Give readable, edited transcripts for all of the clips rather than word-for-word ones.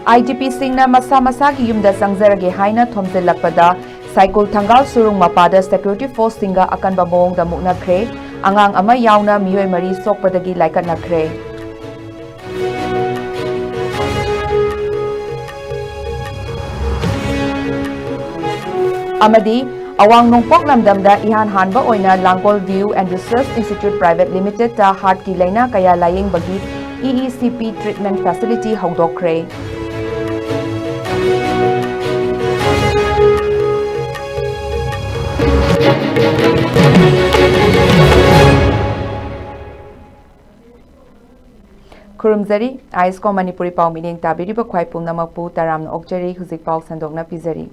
IDP singna masa masagi yumda sangzarage haina thomjilakpada cycle thangal surung mapada security force singa akanba mawongda muknakre angang ama yauna miyoi mari sokpadagi laikatnakre amadi awang nongpok lamdamda ihan hanba oina Langkol View and Research Institute Private Limited ta heart ki laina kaya laying bagi EECP treatment facility hongdokre Kurumzari ISCOM Manipuri pau mining tabiriba khwai pumnamapu taramna okjari huzik pau sandokna pizari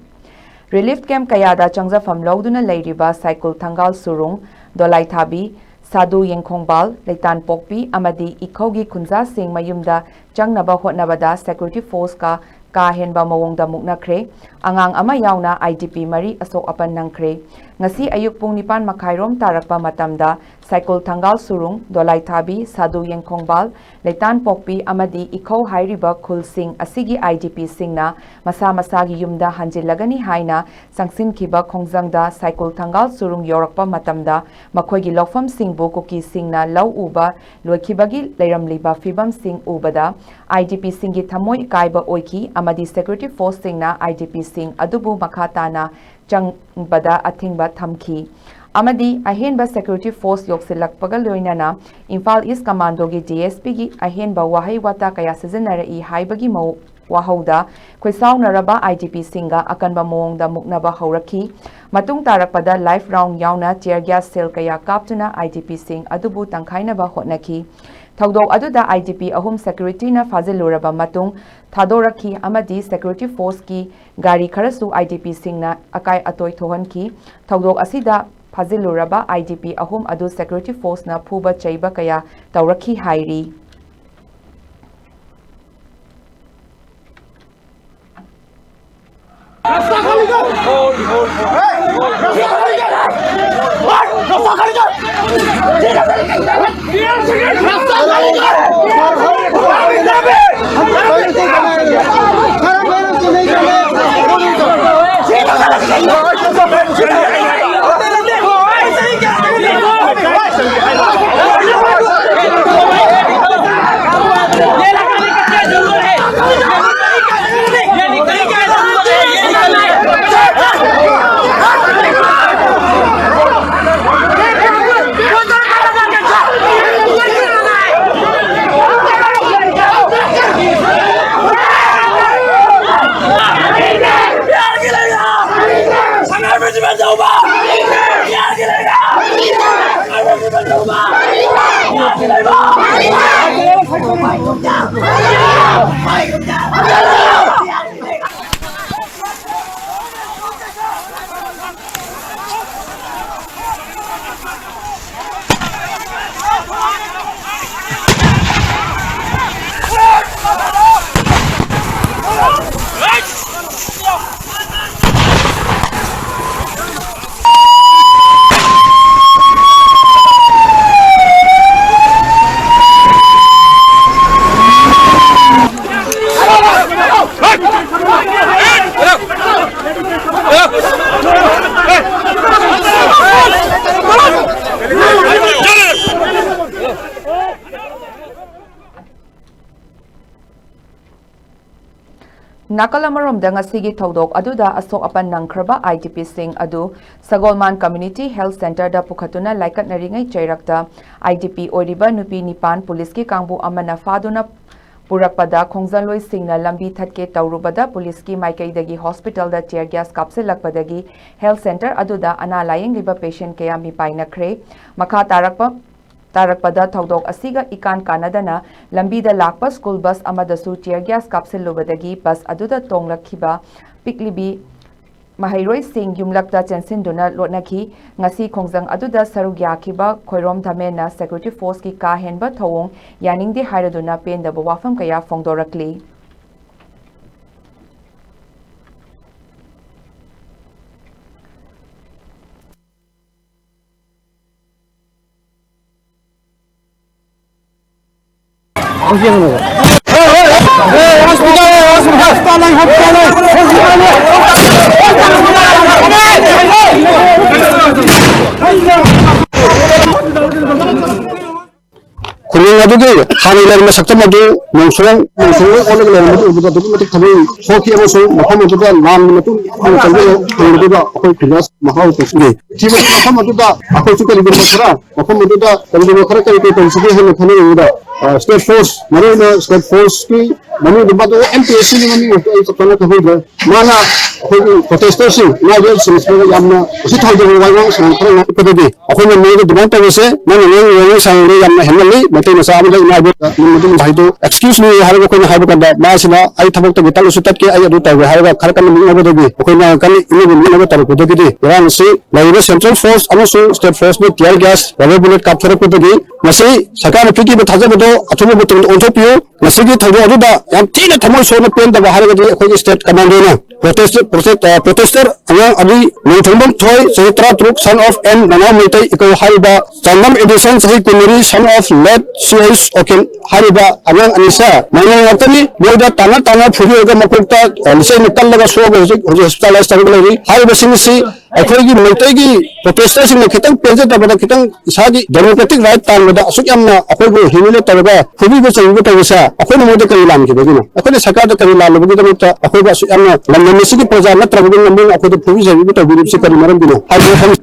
Relief camp kayada changjafam lawduna leiriba cycle thangal surung dolai thabi sadu yengkhongbal leitan pokpi amadi ikhogi khunja sing mayumda changnaba hotnabada security force ka henba mawongda muknakre angang ama yauna IDP mari asok apan nangkre ngasi ayuk pung 9 makhairom tarakpa matamda cycle thangal surung dolai thabi sadu yengkhongbal leitan pokpi amadi ikho hairiba khulsing asigi IDP singna masa masagi yumda hanjilagani haina sangsin khiba khongjangda cycle thangal surung yorakpa matamda makhoigi lokfam singbu koki singna law uba loikhibagi leiramliba fibam sing ubada IDP singi thamoi kaiba oiki amadi security force singna IDP sing adubu makhatana changbada athingba thamki amadi ahenba security force yoksilakpaga loinana Imphal East Commando gi DSP gi ahenba wahai wata kaya sizinara I haibagi mau wahauda khoisaunaraba IDP singa akanba mawongda muknaba haurakhi matung tarakpada life round yauna tear gas cell kaya kaptuna IDP sing adubu tangkhainaba hotnaki Thaudok aduda IDP ahum security na faziluraba matung thadorakhi amadi security force ki gari kharasu IDP singna akai atoi thohanki thaudok asida faziluraba IDP ahum adu security force na phuba chaiba kaya taurakhi hairi Rasta khali kar Rasta khali kar Nakalamaromda ngasigi thaudok aduda asok apan nangkraba IDP sing adu Sagolman Community Health Center da pukhatuna laikat naringai chairakta IDP oriba nupi nipan police ki kangbu amana faduna purakpada khongjaloi singna lambi thatke taurubada police ki maikaidagi hospital da tear gas kapselakpadagi health center aduda ana laying liba patient kaya mi painakre makha tarakpada thaudok asiga ikan kanadana lambida lakpa school bus amadasu tear gas kapselubadagi bus aduda tonglakhiba piklibi mahairoi sing yumlakta chensinduna lotnaki ngasi khongjang aduda saruk yakhiba khoirom thamena security force ki ka henba thawong yaningde hairaduna pendaba wafam kaya fongdorakli Hey, खुलिंग अदुगी हानि लेरम सक्तम अदु नोंसों ओलग लेरम अदु उबुदा दुगु मति खबि सोखि अमसो मफम अदुदा नाम मतु तंगे अदुदा अखोय finance Mahav तसगे थिबो मफम अदुदा अखोय चुकलि बखरा मफम अदुदा कलि बखरा कलि तंसगे हेन खने उदा स्टेट फोर्स मने स्टेट फोर्स की मने दुबादो एमपीएससी नि मने अखोय चपना खबि माना अखोय प्रोटेस्टर्स नाइजर सिस्टम यामना उसी थाइदो वाइवा संखरा नपदगे अखोय ने मेगे दुबान तगसे मने ने ने सांगरे यामना हेनली मते मसा अमदा इनाबो मते भाइदो एक्सक्यूज मी हारबो कोन हारबो कंदा मासिना आई थबक तगे तल सुतत के आई अदु तगे हारबा खरकन मिनबदगे अखोय ना कल इने मिनबो तरबदगे यान से लाइव सेंट्रल फोर्स अमसो स्टेट फोर्स में टियर गैस रबर बुलेट कापथरपदगे मसे सरकार फिकी बथाजबदो अथुबो बतन ओंथोपियो मसिगी थगो अदुदा याम तीना थमो सोना पेन दबा हारगदि अखोय स्टेट कमांडर ना प्रोटेस्टर अया अदि नोंथंबम थोय सहित्रा ट्रुक सन ऑफ एन मना मितै इको हारिबा चंदम एडिशन सहि कुनरी सन ऑफ लेट सीएस ओके हारिबा अया अनिसा माने वतनी मोदा ताना ताना फुरियोगा मकुक्ता लिसे निकल लगा सोबो हॉस्पिटलाइज तगलरि हारिबा सिंगसी अखोयगी मितैगी प्रोटेस्टर सिंग खितंग पेजे तबदा खितंग इसागी डेमोक्रेटिक राइट तांबदा असुक यामना अखोयगो हिमिले तबदा फुरिबो चंगबो तबसा अखोयना मोदे करि लाम खिबगिना अखोयना सरकार द करि लालबगी दमता अखोयबा असुक यामना लमनसिगी प्रजा नत्रबगी नम्बो अखोयदो फुरि जंगबो तबिरिबसे करि मरम दिनो हाइबो हम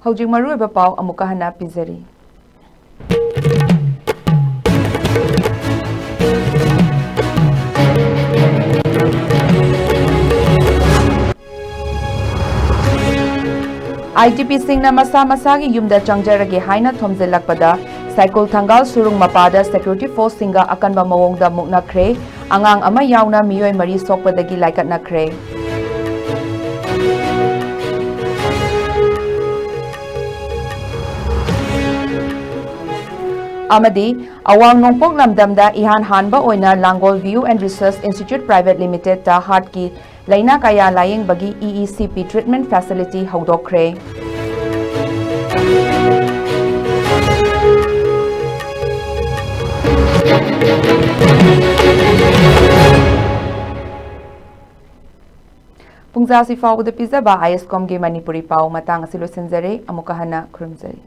हौजिक मरुएबा पाव अमुका हना पिजरी ITP सिंगना मसा मसागी युमदा चंगजरगे हाइना थोमजेलकपदा साइकल थंगाल सुरुंग मपादा सिक्योरिटी फोर्स सिंगा अकनबा मवोंगदा मुकनखरे अंगांग अमा यावना मियोय मरी सोकपदगी लाइकतनखरे अमदी अवांग नोंपोक लमदमदा इहान हानबा ओइना Langol view and research institute private limited ता हार्ट की लाइना काया लायंग बगी EECP ट्रीटमेंट फैसिलिटी हौदोखरे पुंजा सिफाउ द पिजाबा ISCOM के मणिपुरी पाव मतंग सिलो संजरे अमुका हना खुरमजरी